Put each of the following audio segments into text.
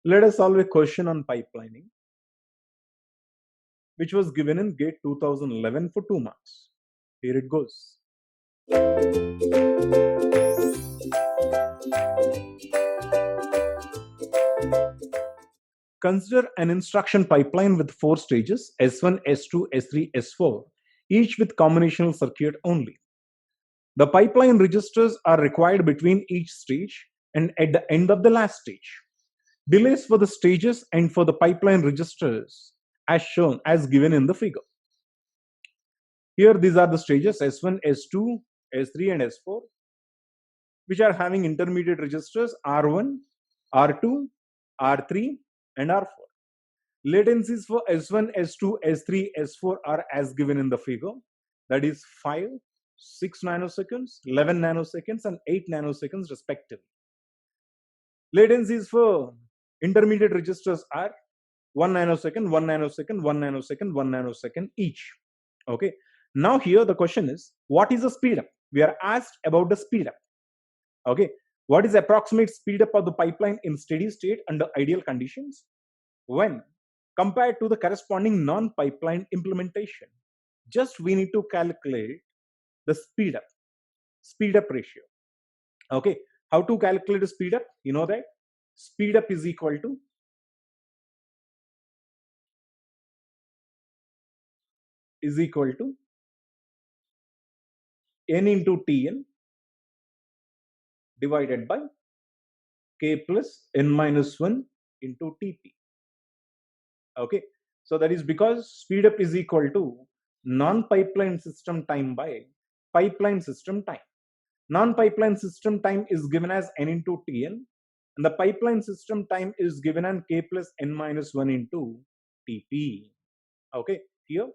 Let us solve a question on pipelining, which was given in GATE 2011 for 2 marks. Here it goes. Consider an instruction pipeline with 4 stages, S1, S2, S3, S4, each with combinational circuit only. The pipeline registers are required between each stage and at the end of the last stage. Delays for the stages and for the pipeline registers as shown as given in the figure. Here these are the stages S1, S2, S3 and S4, which are having intermediate registers R1, R2, R3 and R4. Latencies for S1, S2, S3, S4 are as given in the figure, that is 5, 6 nanoseconds, 11 nanoseconds and 8 nanoseconds respectively. Latencies for intermediate registers are 1 nanosecond, 1 nanosecond, 1 nanosecond, 1 nanosecond each. Okay. Now here the question is, what is the speed up? We are asked about the speed up. Okay. What is approximate speed up of the pipeline in steady state under ideal conditions when compared to the corresponding non-pipeline implementation? Just we need to calculate the speed up ratio. Okay. How to calculate the speed up? You know that speed up is equal to n into Tn divided by k plus n minus 1 into Tp. Okay, so that is because speed up is equal to non-pipeline system time by pipeline system time. Non-pipeline system time is given as n into Tn and the pipeline system time is given as k plus n minus 1 into Tp. Okay, here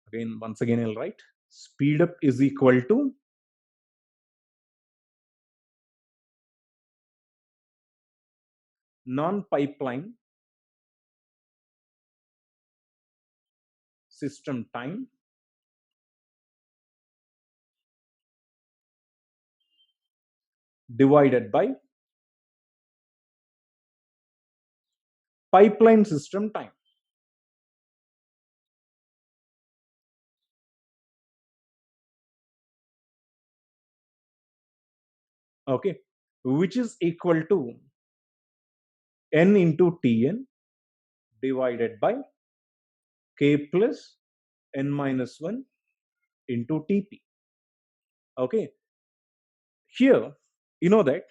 again, once again I'll write speed up is equal to non-pipeline system time divided by pipeline system time. Okay, which is equal to n into Tn divided by k plus n minus 1 into Tp. Okay, here you know that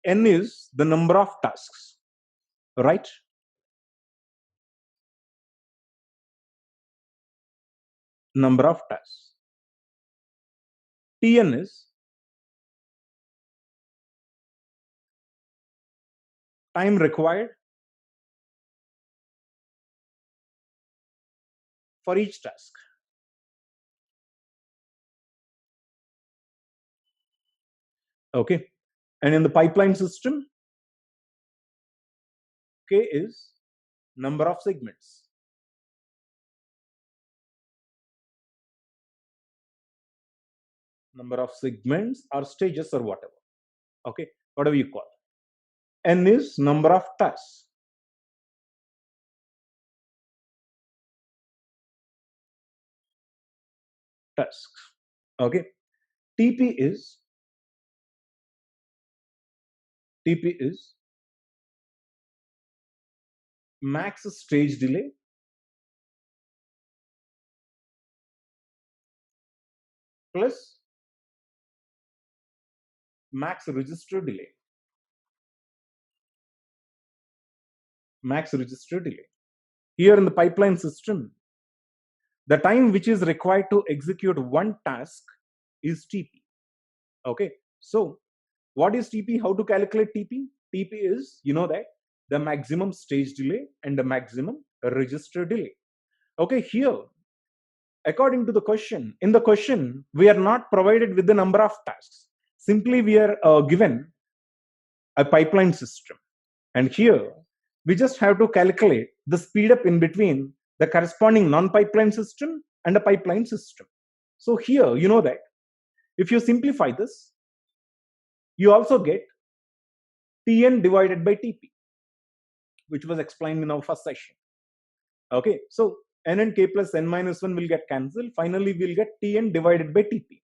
n is the number of tasks, right? Number of tasks. Tn is time required for each task. Okay, and in the pipeline system, k is number of segments. Number of segments or stages or whatever. Okay, whatever you call. N is number of tasks. Okay, Tp is max stage delay plus max register delay. Max register delay. Here in the pipeline system, the time which is required to execute one task is Tp. Okay, so what is Tp? How to calculate Tp? Tp is, you know that, the maximum stage delay and the maximum register delay. Okay, here, according to the question, in the question, we are not provided with the number of tasks. Simply we are given a pipeline system. And here, we just have to calculate the speed up in between the corresponding non-pipeline system and the pipeline system. So here, you know that if you simplify this, you also get Tn divided by Tp. which was explained in our first session. Okay, so n and k plus n minus 1 will get cancelled. Finally, we'll get Tn divided by Tp.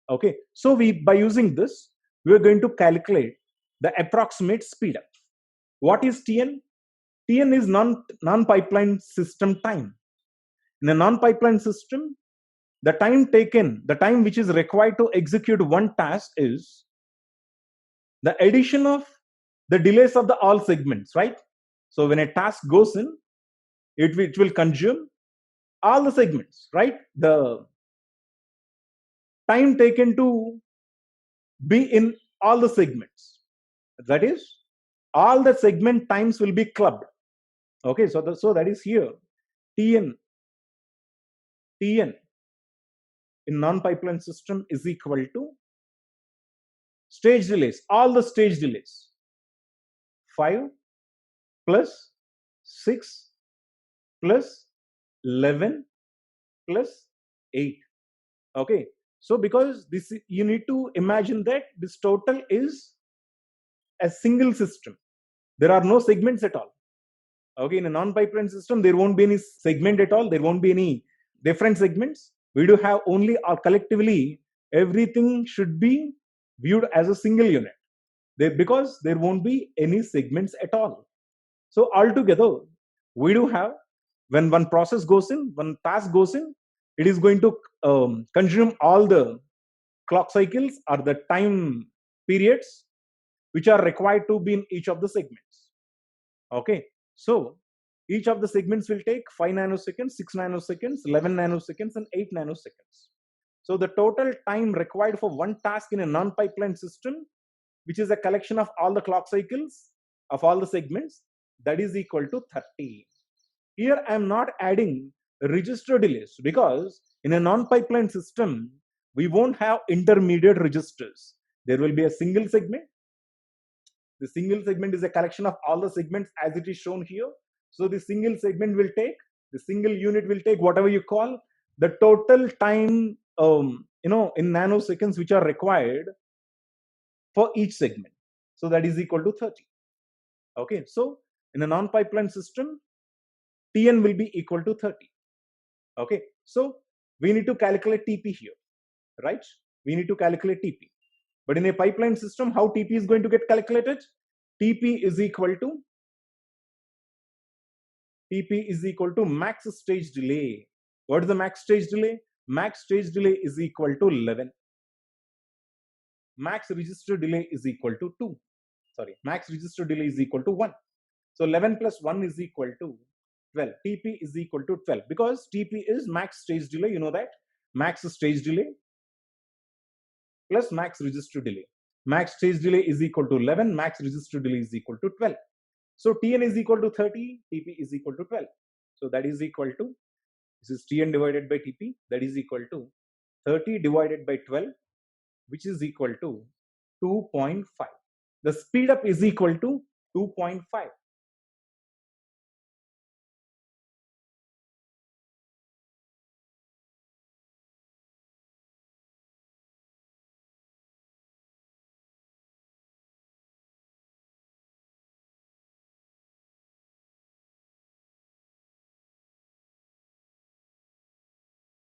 Okay, so by using this, we're going to calculate the approximate speed up. What is Tn? Tn is non-pipeline system time. In a non-pipeline system, the time which is required to execute one task is the addition of the delays of the all segments, right? So when a task goes in, it will consume all the segments, right? The time taken to be in all the segments, that is, all the segment times will be clubbed. Okay, so that is here Tn in non-pipeline system is equal to stage delays, all the stage delays, 5 plus 6 plus 11 plus 8. Okay, so because this, you need to imagine that this total is a single system. There are no segments at all. Okay, in a non-pipeline system, there won't be any segment at all. There won't be any different segments. We do have only, or collectively, everything should be viewed as a single unit. Because there won't be any segments at all. So altogether, we do have, when one process goes in, one task goes in, it is going to consume all the clock cycles or the time periods which are required to be in each of the segments. Okay, so each of the segments will take 5 nanoseconds, 6 nanoseconds, 11 nanoseconds, and 8 nanoseconds. So the total time required for one task in a non-pipeline system, which is a collection of all the clock cycles of all the segments, that is equal to 30. Here I am not adding register delays, because in a non-pipeline system, we won't have intermediate registers. There will be a single segment. The single segment is a collection of all the segments as it is shown here. So the single segment will take, the single unit will take whatever you call the total time, in nanoseconds which are required for each segment. So that is equal to 30. Okay, so in a non-pipeline system, Tn will be equal to 30. Okay, so we need to calculate Tp here, right? We need to calculate Tp. But in a pipeline system, how Tp is going to get calculated? Tp is equal to max stage delay. What is the max stage delay? Max stage delay is equal to 11. Max register delay is equal to 2. Sorry, max register delay is equal to 1. So 11 plus 1 is equal to 12. Tp is equal to 12 because Tp is max stage delay. You know that max stage delay plus max register delay. Max stage delay is equal to 11. Max register delay is equal to 12. So Tn is equal to 30. Tp is equal to 12. So that is equal to, this is Tn divided by Tp. That is equal to 30 divided by 12, which is equal to 2.5. The speed up is equal to 2.5.